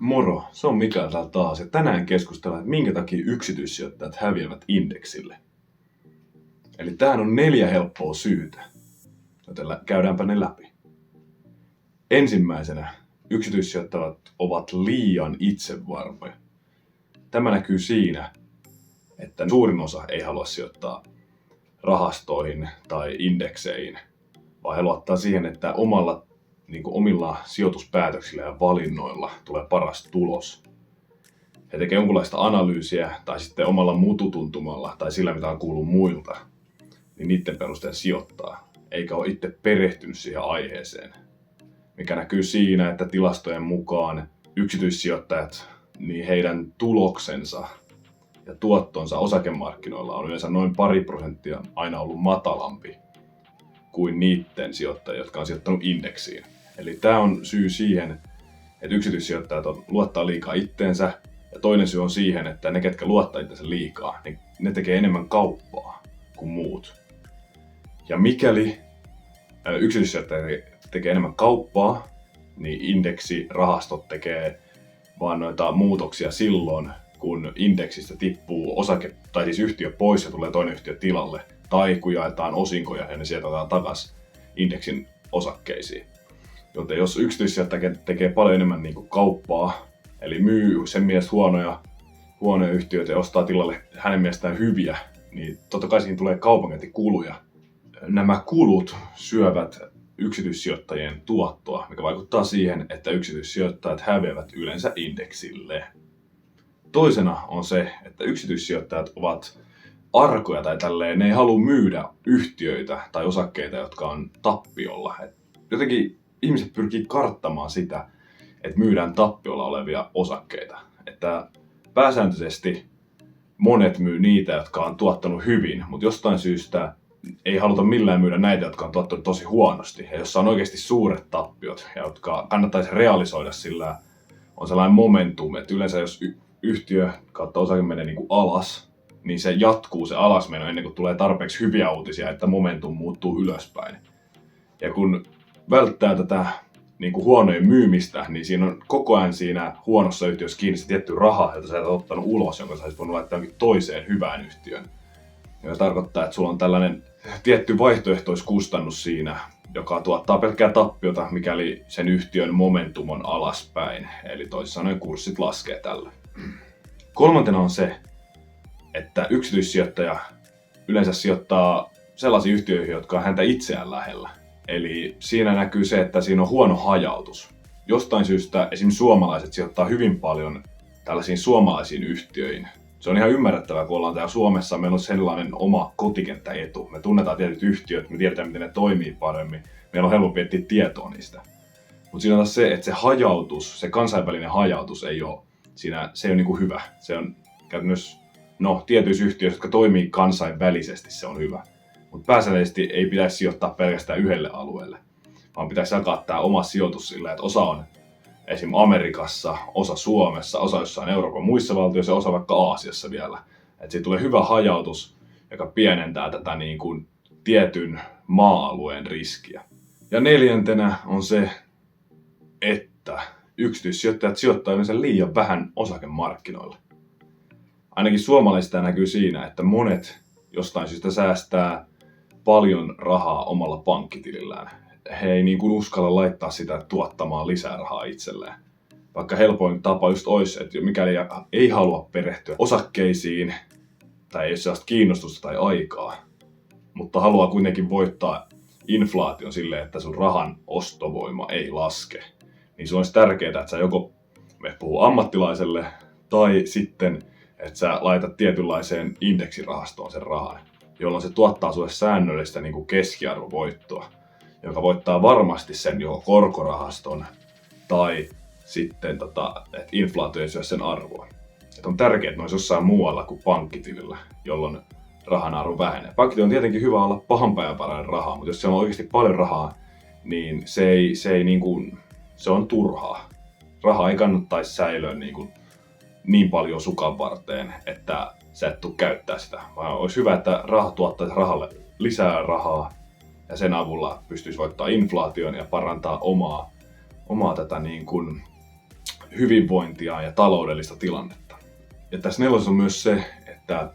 Moro, se on Mikael täällä taas ja tänään keskustellaan, että minkä takia yksityissijoittajat häviävät indeksille. Eli tähän on 4 helppoa syytä, joten käydäänpä ne läpi. Ensimmäisenä, yksityissijoittajat ovat liian itsevarmoja. Tämä näkyy siinä, että suurin osa ei halua sijoittaa rahastoihin tai indekseihin, vaan he luottaa siihen, että omilla sijoituspäätöksillä ja valinnoilla tulee paras tulos. He tekevät jonkunlaista analyysiä tai sitten omalla mututuntumalla tai sillä, mitä on kuullut muilta, niin niiden perusteella sijoittaa, eikä ole itse perehtynyt siihen aiheeseen. Mikä näkyy siinä, että tilastojen mukaan yksityissijoittajat, niin heidän tuloksensa ja tuottonsa osakemarkkinoilla on yleensä noin 2% aina ollut matalampi kuin niiden sijoittajia, jotka on sijoittanut indeksiin. Eli tämä on syy siihen, että yksityissijoittajat luottaa liikaa itteensä, ja toinen syy on siihen, että ne, ketkä luottaa itseensä liikaa, niin ne tekee enemmän kauppaa kuin muut. Ja mikäli yksityissijoittajat tekee enemmän kauppaa, niin indeksirahastot tekee vaan noita muutoksia silloin, kun indeksistä tippuu tai siis yhtiö pois ja tulee toinen yhtiö tilalle, tai kun jaetaan osinkoja ja ne sijoitetaan takaisin indeksin osakkeisiin. Joten jos yksityissijoittaja tekee paljon enemmän kauppaa, eli myy sen mielestä huonoja yhtiöitä ja ostaa tilalle hänen mielestään hyviä, niin totta kai siihen tulee kaupankäyntikuluja. Nämä kulut syövät yksityissijoittajien tuottoa, mikä vaikuttaa siihen, että yksityissijoittajat häviävät yleensä indeksille. Toisena on se, että yksityissijoittajat ovat arkoja tai tälleen, ne ei halua myydä yhtiöitä tai osakkeita, jotka on tappiolla. Jotenkin ihmiset pyrkii karttamaan sitä, että myydään tappiolla olevia osakkeita. Että pääsääntöisesti monet myy niitä, jotka on tuottanut hyvin, mutta jostain syystä ei haluta millään myydä näitä, jotka on tuottanut tosi huonosti. Ja jossa on oikeasti suuret tappiot, ja jotka kannattaisi realisoida, sillä on sellainen momentum, että yleensä jos yhtiö kautta osake menee alas, niin se jatkuu se alasmeno ennen kuin tulee tarpeeksi hyviä uutisia, että momentum muuttuu ylöspäin. Ja kun välttää tätä huonojen myymistä, niin siinä on koko ajan siinä huonossa yhtiössä kiinni se tietty raha, jota sä et ottanut ulos, jonka sä olisit voinut laittaa jonkin toiseen hyvään yhtiöön. Ja se tarkoittaa, että sulla on tällainen tietty vaihtoehtoiskustannus siinä, joka tuottaa pelkkää tappiota, mikäli sen yhtiön momentum on alaspäin. Eli toisin sanoen kurssit laskee tällä. Kolmantena on se, että yksityissijoittaja yleensä sijoittaa sellaisiin yhtiöihin, jotka on häntä itseään lähellä. Eli siinä näkyy se, että siinä on huono hajautus. Jostain syystä esimerkiksi suomalaiset sijoittaa hyvin paljon tällaisiin suomalaisiin yhtiöihin. Se on ihan ymmärrettävää, kun ollaan täällä Suomessa, meillä on sellainen oma kotikenttäetu. Me tunnetaan tietyt yhtiöt, me tiedetään miten ne toimii paremmin. Meillä on helpompi etsiä tietoa niistä. Mutta siinä on taas se, että se hajautus, se kansainvälinen hajautus ei ole siinä, se ei ole hyvä. Se on käytännössä, tietyissä yhtiöissä, jotka toimii kansainvälisesti, se on hyvä. Mutta pääsääntöisesti ei pitäisi sijoittaa pelkästään yhdelle alueelle, vaan pitäisi jakaa tämä oma sijoitus sillä, että osa on esim. Amerikassa, osa Suomessa, osa jossain Euroopan muissa valtioissa ja osa vaikka Aasiassa vielä. Että siitä tulee hyvä hajautus, joka pienentää tätä tietyn maa-alueen riskiä. Ja neljäntenä on se, että yksityissijoittajat sijoittaa yleensä liian vähän osakemarkkinoilla. Ainakin suomalaisista näkyy siinä, että monet jostain syystä säästää paljon rahaa omalla pankkitilillään. He ei uskalla laittaa sitä tuottamaan lisää rahaa itselleen. Vaikka helpoin tapa just olisi, että mikäli ei halua perehtyä osakkeisiin tai ei ole sellaista kiinnostusta tai aikaa, mutta haluaa kuitenkin voittaa inflaation silleen, että sun rahan ostovoima ei laske, niin se olisi tärkeää, että sä joko puhuu ammattilaiselle tai sitten, että sä laitat tietynlaiseen indeksirahastoon sen rahan, jolloin se tuottaa sulle säännöllistä keskiarvovoittoa, joka voittaa varmasti sen joko korkorahaston tai sitten, että inflaatio ei syö sen arvoa. Et on tärkeää, että ne olisi jossain muualla kuin pankkitilillä, jolloin rahan arvo vähenee. Pankkitilillä on tietenkin hyvä olla pahan päivän parainen rahaa, mutta jos siellä on oikeasti paljon rahaa, niin se on turhaa. Rahaa ei kannattaisi säilöä niin paljon sukan varteen, että sä et tule käyttää sitä. Vaan olisi hyvä, että raha tuottaisi rahalle lisää rahaa ja sen avulla pystyisi voittaa inflaation ja parantaa omaa tätä hyvinvointia ja taloudellista tilannetta. Ja tässä 4 on myös se, että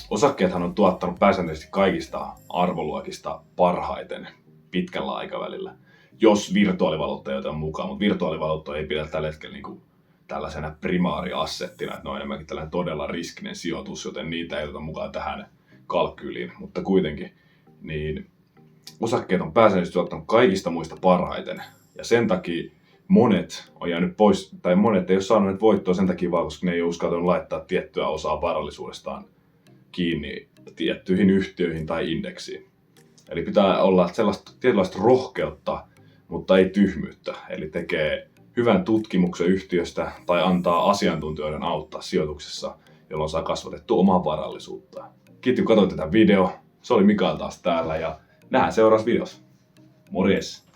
osakkeethan on tuottanut pääsääntöisesti kaikista arvoluokista parhaiten pitkällä aikavälillä, jos virtuaalivaluutta ei ota mukaan, mutta virtuaalivaluutta ei pidä tällä hetkellä niin kuin tällaisena primaariassettina, että ne on enemmänkin tällainen todella riskinen sijoitus, joten niitä ei ota mukaan tähän kalkyyliin, mutta kuitenkin niin osakkeet on pääsääntöisesti tuottanut kaikista muista parhaiten, ja sen takia monet on jäänyt pois, tai monet ei ole saaneet voittoa sen takia vaan, koska ne ei ole uskaltanut laittaa tiettyä osaa varallisuudestaan kiinni tiettyihin yhtiöihin tai indeksiin. Eli pitää olla sellaista tietynlaista rohkeutta, mutta ei tyhmyyttä. Eli tekee hyvän tutkimuksen yhtiöstä tai antaa asiantuntijoiden auttaa sijoituksessa, jolloin saa kasvatettua omaa varallisuutta. Kiitos kun katsoit tätä video. Se oli Mikael taas täällä ja nähdään seuraavassa videossa. Morjes!